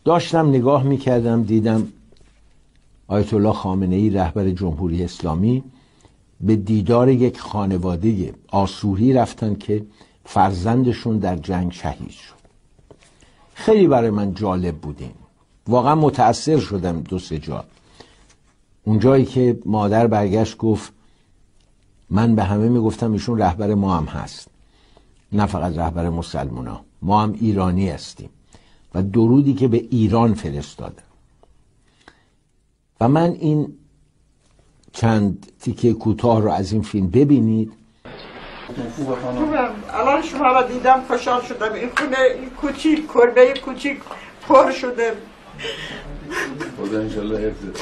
داشتم نگاه میکردم دیدم آیت الله خامنه ای رهبر جمهوری اسلامی به دیدار یک خانواده آسوری رفتن که فرزندشون در جنگ شهید شد. خیلی برای من جالب بودیم، واقعا متأثر شدم. 2-3 جا اونجایی که مادر برگشت گفت من به همه میگفتم ایشون رهبر ما هم هست، نه فقط رهبر مسلمونا، ما هم ایرانی هستیم و درودی که به ایران فرستادن. و من این چند تیکه کوتاه رو از این فیلم ببینید. خوبم. الان شما را دیدم خوشحال شدم. این خونه کوچیک، کلبه کوچیک پر شده. خدا انشالله حفظت.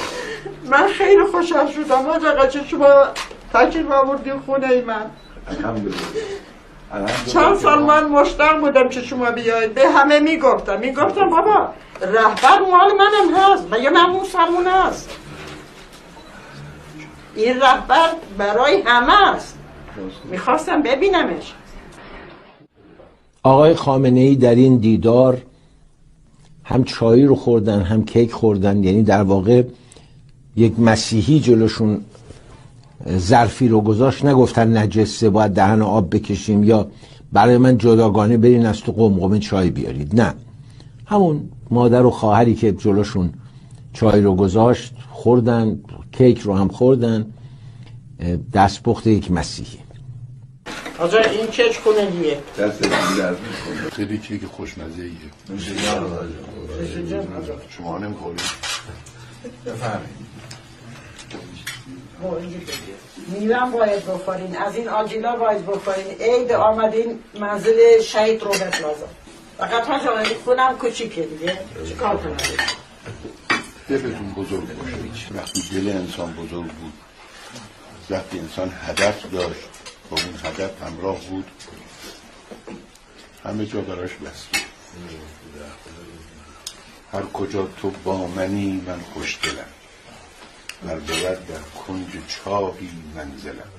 من خیلی خوشحال شدم آقا چه شما تشریف آوردین خونه ای من. الحمدلله. چند سال من مشتاق بودم که شما بیایید. به همه میگفتم بابا رهبر مال منم هست، مگه من مسلمون هست. این رهبر برای همه است. میخواستم ببینمش. آقای خامنه ای در این دیدار هم چای رو خوردن هم کیک خوردن، یعنی در واقع یک مسیحی جلوشون ظرفی رو گذاشت، نگفتن نجسه باید دهن آب بکشیم یا برای من جداگانه برین از تو قمقمه چای بیارید، نه، همون مادر و خواهری که جلوشون چای رو گذاشت خوردن، کیک رو هم خوردن، دستپخت یک مسیحی. آجا این کیک خونگیه دست درد میکنه، خیلی کیک خوشمزه ایه. شما نمیخورید؟ بفرمایید. میوم باید بخورین، از این آجیلا باید بخورین. عید آمدین منزل شهید روبرت پلازا. فقط ها جانبی خونم کوچیکه دیگه، چیکار کنم؟ دلتون بزرگ باشه. وقتی دل انسان بزرگ بود، وقتی انسان هدف داشت، با اون هدف همراه بود، همه جا براش بسته. هر کجا تو با منی من خوشدلم، ور بود در کنج چاهی منزلم.